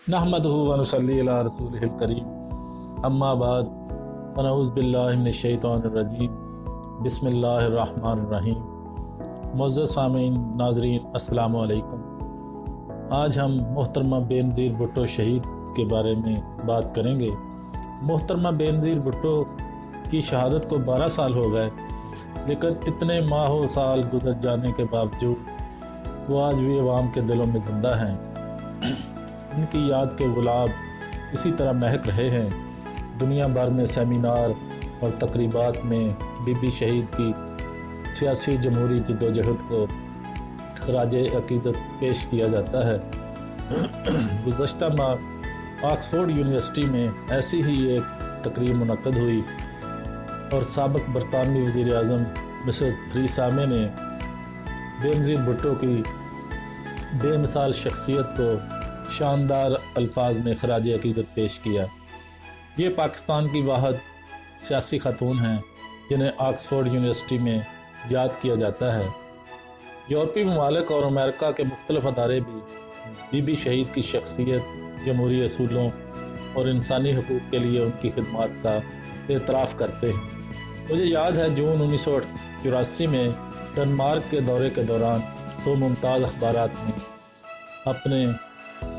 नहमदुहु व नुसल्ली अला रसूलिहिल करीम, अम्मा बाद, फनऊज़ु बिल्लाहि मिनश शैतानिर रजीम, बिस्मिल्लाहिर रहमानिर रहीम। मुअज़्ज़ज़ सामीन नाज़रीन, अस्सलामु अलैकुम। आज हम मोहतरमा बेनज़ीर भुट्टो शहीद के बारे में बात करेंगे। मोहतरमा बेनज़ीर भुट्टो की शहादत को 12 साल हो गए, लेकिन इतने माह साल गुजर जाने के बावजूद वो आज भी अवाम के दिलों में ज़िंदा हैं। उनकी याद के गुलाब इसी तरह महक रहे हैं। दुनिया भर में सेमिनार और तकरीबात में बीबी शहीद की सियासी जमहूरी जद्दोजहद को खराज अकीदत पेश किया जाता है। गुज़श्ता माह ऑक्सफोर्ड यूनिवर्सिटी में ऐसी ही एक तकरीब मुनक्कद हुई और साबिक़ बरतानवी वज़ीर आज़म मिस्टर थेरेसा मे ने बेनज़ीर भुट्टो की बेमिसाल शख्सियत को शानदार अल्फाज में खराज अकीदत पेश किया। ये पाकिस्तान की वाहिद सियासी खातून हैं जिन्हें ऑक्सफोर्ड यूनिवर्सिटी में याद किया जाता है। यूरोपीय ममालिक और अमेरिका के मुख्तलिफ अदारे भी बीबी शहीद की शख्सियत, जमहूरी असूलों और इंसानी हकूक़ के लिए उनकी खिदमत का एतराफ़ करते हैं। मुझे याद है जून 1984 में डेनमार्क के दौरे के दौरान तो मुमताज़ अखबारात में अपने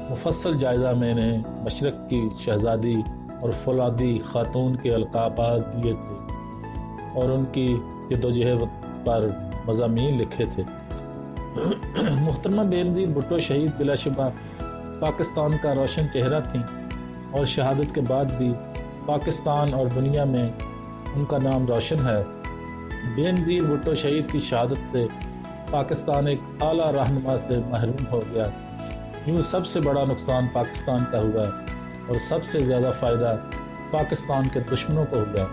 मुफस्सल जायज़ा मैंने मशरक़ की शहज़ादी और फौलादी ख़ातून के अलक़ाबात दिए थे और उनकी जद्दोजहद पर मज़ामीन लिखे थे। मोहतरमा बेनज़ीर भुट्टो शहीद बिलाशुबा पाकिस्तान का रोशन चेहरा थी और शहादत के बाद भी पाकिस्तान और दुनिया में उनका नाम रोशन है। बेनज़ीर भुट्टो शहीद की शहादत से पाकिस्तान एक आला रहनुमा से महरूम हो गया। यूँ सबसे बड़ा नुकसान पाकिस्तान का हुआ और सबसे ज़्यादा फ़ायदा पाकिस्तान के दुश्मनों को हुआ।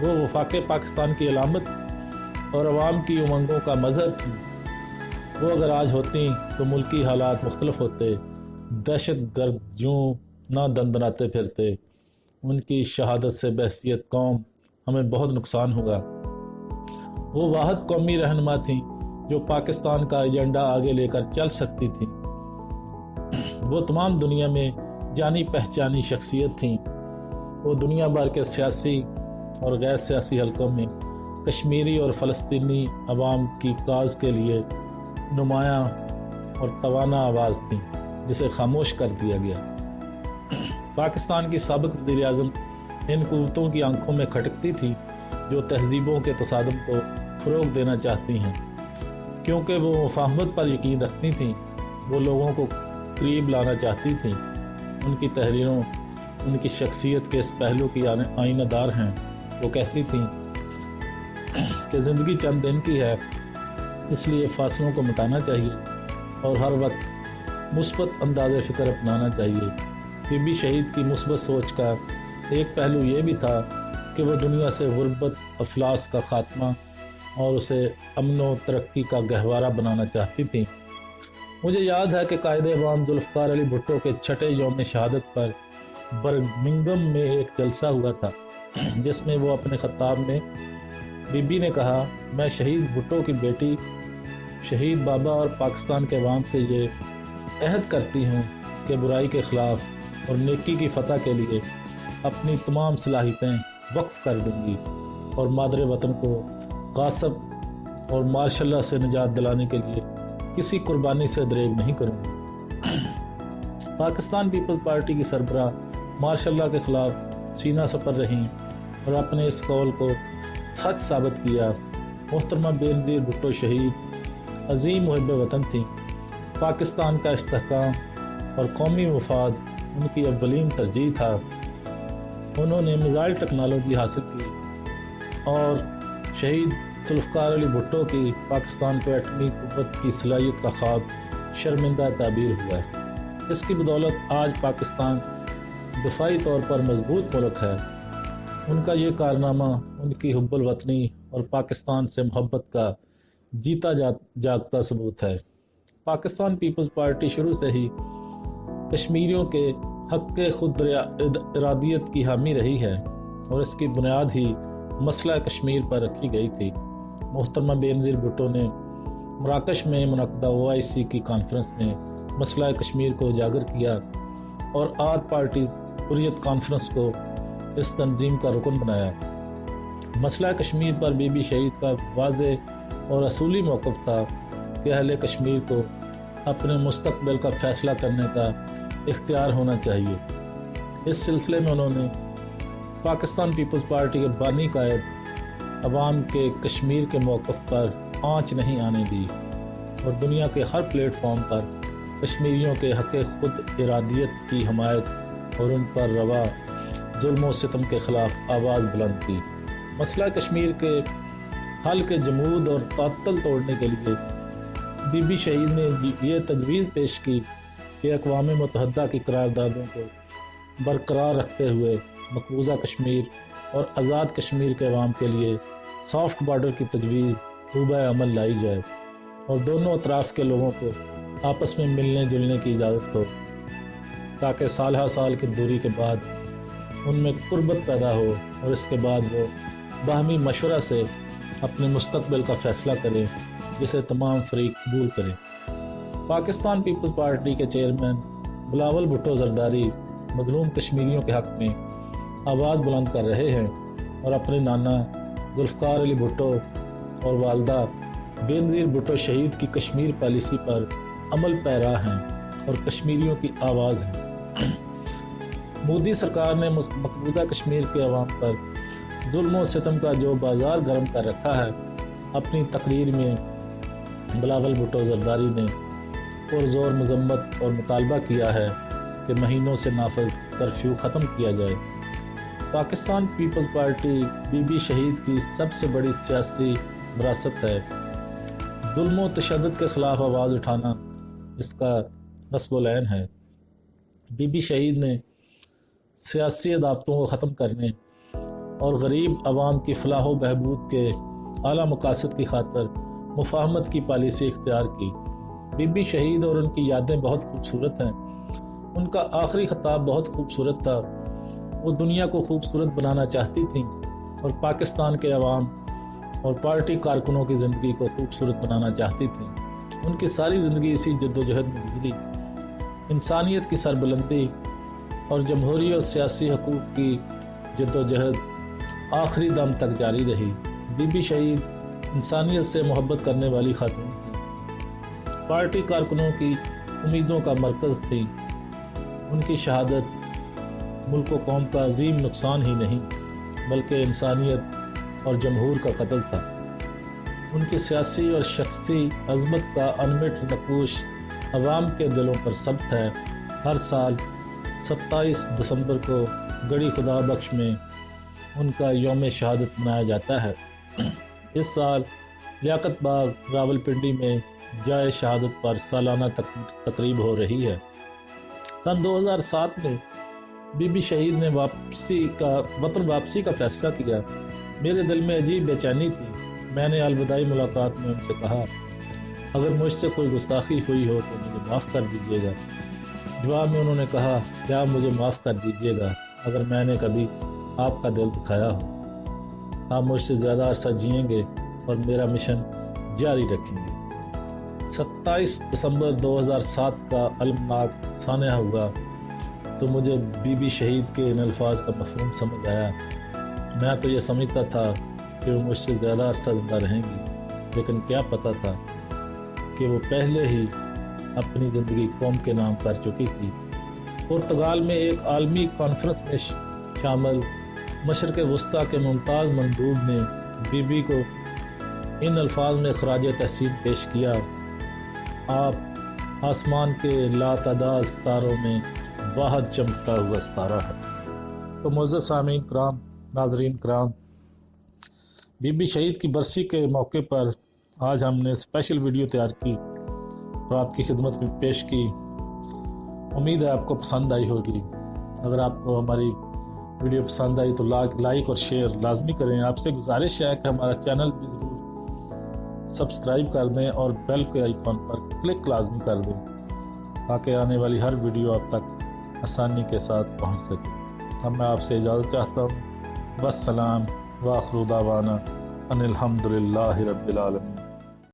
वो वफाक़ पाकिस्तान की अलामत और अवाम की उमंगों का मज़हर थी। वो अगर आज होती तो मुल्की हालात मुख्तलिफ होते, दहशत गर्द यूँ ना दंदनाते फिरते। उनकी शहादत से बहसियत कौम हमें बहुत नुकसान होगा। वो वाहिद कौमी रहनुमा थी जो पाकिस्तान का एजेंडा आगे लेकर चल सकती थी। वो तमाम दुनिया में जानी पहचानी शख्सियत थी। वो दुनिया भर के सियासी और गैर सियासी हलकों में कश्मीरी और फ़लस्तीनी अवाम की काज के लिए नुमायाँ और तवाना आवाज़ थी जिसे खामोश कर दिया गया। पाकिस्तान की साबिक़ वज़ीर आज़म इन क़ुव्वतों की आंखों में खटकती थी जो तहज़ीबों के तसादुम को फ़रोग़ देना चाहती हैं। क्योंकि वो मुफ़ाहमत पर यकीन रखती थीं, वो लोगों को करीब लाना चाहती थीं। उनकी तहरीरों उनकी शख्सियत के इस पहलू की आईनादार हैं। वो कहती थीं कि ज़िंदगी चंद दिन की है, इसलिए फ़ासलों को मिटाना चाहिए और हर वक्त मुस्बत अंदाज़ फ़िक्र अपनाना चाहिए। बीबी शहीद की मुस्बत सोच का एक पहलू ये भी था कि वो दुनिया से गुर्बत, अफलास का ख़ात्मा और उसे अमन व तरक्की का गहवारा बनाना चाहती थी। मुझे याद है कि कायद-ए-अवाम ज़ुल्फ़िकार अली भुट्टो के छठे यौम शहादत पर बर्मिंघम में एक जलसा हुआ था जिसमें वो अपने ख़िताब में बीबी ने कहा, मैं शहीद भुट्टो की बेटी शहीद बाबा और पाकिस्तान के अवाम से ये अहद करती हूँ कि बुराई के ख़िलाफ़ और नेकी की फ़तह के लिए अपनी तमाम सलाहियतें वक्फ़ कर दूँगी और मादरे वतन को गासब और मार्शल से निजात दिलाने के लिए किसी कुर्बानी से दरेग नहीं करूँगी। पाकिस्तान पीपल्स पार्टी की सरबराह मार्शल के ख़िलाफ़ सीना सपर रहीं और अपने इस कौल को सच साबित किया। मोहतरमा बेनज़ीर भुट्टो शहीद अज़ीम मुहिब वतन थी। पाकिस्तान का इस्तेहकाम और कौमी मफाद उनकी अव्वलीन तरजीह था। उन्होंने मिसाइल टेक्नोलॉजी हासिल की और शहीद ज़ुल्फ़िकार अली भुट्टो की पाकिस्तान को एटमी क़ुव्वत की सलाहियत का ख्वाब शर्मिंदा ताबीर हुआ है। इसकी बदौलत आज पाकिस्तान दिफाई तौर पर मजबूत मुल्क है। उनका ये कारनामा उनकी हुब्बुल वतनी और पाकिस्तान से मोहब्बत का जीता जागता सबूत है। पाकिस्तान पीपल्स पार्टी शुरू से ही कश्मीरियों के हक़ खुद इरादियत की हामी रही है और इसकी बुनियाद ही मसला कश्मीर पर रखी गई थी। मोहतरमा बेनज़ीर भुट्टो ने मराकश में मुनक़दा OIC की कॉन्फ्रेंस में मसला कश्मीर को उजागर किया اور 8 پارٹیز حریت کانفرنس کو اس تنظیم کا رکن بنایا۔ مسئلہ کشمیر پر بی بی شہید کا واضح اور اصولی موقف تھا کہ اہل کشمیر کو اپنے مستقبل کا فیصلہ کرنے کا اختیار ہونا چاہیے۔ اس سلسلے میں انہوں نے پاکستان پیپلز پارٹی کے بانی قائد عوام کے کشمیر کے موقف پر آنچ نہیں آنے دی اور دنیا کے ہر پلیٹ فارم پر کشمیریوں کے حق خود ارادیت کی حمایت اور ان پر روا ظلم و ستم کے خلاف آواز بلند کی۔ مسئلہ کشمیر کے حل کے جمود اور تعطل توڑنے کے لیے بی بی شہید نے یہ تجویز پیش کی کہ اقوام متحدہ کی قراردادوں کو برقرار رکھتے ہوئے مقبوضہ کشمیر اور آزاد کشمیر کے عوام کے لیے سافٹ بارڈر کی تجویز روبہ عمل لائی جائے اور دونوں اطراف کے لوگوں کو آپس میں ملنے جلنے کی اجازت ہو تاکہ سالہ سال کی دوری کے بعد ان میں قربت پیدا ہو اور اس کے بعد وہ باہمی مشورہ سے اپنے مستقبل کا فیصلہ کریں جسے تمام فریق قبول کریں۔ پاکستان پیپلز پارٹی کے چیئرمین بلاول بھٹو زرداری مظلوم کشمیریوں کے حق میں آواز بلند کر رہے ہیں اور اپنے نانا ذوالفقار علی بھٹو اور والدہ بینظیر بھٹو شہید کی کشمیر پالیسی پر عمل پیرا ہیں اور کشمیریوں کی آواز ہیں۔ مودی سرکار نے مقبوضہ کشمیر کے عوام پر ظلم و ستم کا جو بازار گرم کر رکھا ہے، اپنی تقریر میں بلاول بھٹو زرداری نے پرزور مذمت اور مطالبہ کیا ہے کہ مہینوں سے نافذ کرفیو ختم کیا جائے۔ پاکستان پیپلز پارٹی بی بی شہید کی سب سے بڑی سیاسی وراثت ہے۔ ظلم و تشدد کے خلاف آواز اٹھانا اس کا نصب العین ہے۔ بی بی شہید نے سیاسی عداوتوں کو ختم کرنے اور غریب عوام کی فلاح و بہبود کے اعلیٰ مقاصد کی خاطر مفاہمت کی پالیسی اختیار کی۔ بی بی شہید اور ان کی یادیں بہت خوبصورت ہیں۔ ان کا آخری خطاب بہت خوبصورت تھا۔ وہ دنیا کو خوبصورت بنانا چاہتی تھیں اور پاکستان کے عوام اور پارٹی کارکنوں کی زندگی کو خوبصورت بنانا چاہتی تھیں۔ ان کی ساری زندگی اسی جد و جہد میں گزری۔ انسانیت کی سربلندی اور جمہوری اور سیاسی حقوق کی جد و جہد آخری دم تک جاری رہی۔ بی بی شہید انسانیت سے محبت کرنے والی خاتون تھی، پارٹی کارکنوں کی امیدوں کا مرکز تھی۔ ان کی شہادت ملک و قوم کا عظیم نقصان ہی نہیں بلکہ انسانیت اور جمہور کا قتل تھا۔ ان کی سیاسی اور شخصی عظمت کا انمٹ نقوش عوام کے دلوں پر ثبت ہے۔ ہر سال 27 دسمبر کو گڑی خدا بخش میں ان کا یوم شہادت منایا جاتا ہے۔ اس سال لیاقت باغ راولپنڈی میں جائے شہادت پر سالانہ تقریب ہو رہی ہے۔ سن 2007 میں بی بی شہید نے وطن واپسی کا فیصلہ کیا۔ میرے دل میں عجیب بے چینی تھی۔ میں نے الوداعی ملاقات میں ان سے کہا، اگر مجھ سے کوئی گستاخی ہوئی ہو تو مجھے معاف کر دیجیے گا۔ جواب میں انہوں نے کہا، کیا مجھے معاف کر دیجیے گا اگر میں نے کبھی آپ کا دل دکھایا ہو؟ آپ مجھ سے زیادہ عرصہ جئیں گے اور میرا مشن جاری رکھیں گے۔ 27 دسمبر 2007 کا المناک سانحہ ہوا تو مجھے بی بی شہید کے ان الفاظ کا مفہوم سمجھ آیا۔ میں تو یہ سمجھتا تھا کہ وہ مجھ سے زیادہ عرصہ زندہ رہیں گی، لیکن کیا پتہ تھا کہ وہ پہلے ہی اپنی زندگی قوم کے نام کر چکی تھی۔ پرتگال میں ایک عالمی کانفرنس میں شامل مشرق وسطیٰ کے ممتاز مندوب نے بی بی کو ان الفاظ میں خراج تحسین پیش کیا، آپ آسمان کے لاتعداد ستاروں میں واحد چمکتا ہوا ستارہ ہے۔ تو معزز سامعین کرام، ناظرین کرام، بی بی شہید کی برسی کے موقع پر آج ہم نے اسپیشل ویڈیو تیار کی اور آپ کی خدمت میں پیش کی۔ امید ہے آپ کو پسند آئی ہوگی۔ اگر آپ کو ہماری ویڈیو پسند آئی تو لائک اور شیئر لازمی کریں۔ آپ سے گزارش ہے کہ ہمارا چینل بھی ضرور سبسکرائب کر دیں اور بیل کے آئیکن پر کلک لازمی کر دیں تاکہ آنے والی ہر ویڈیو آپ تک آسانی کے ساتھ پہنچ سکے۔ اب میں آپ سے اجازت چاہتا ہوں۔ والسلام وآخر دعوانا ان الحمد للہ رب العالمین۔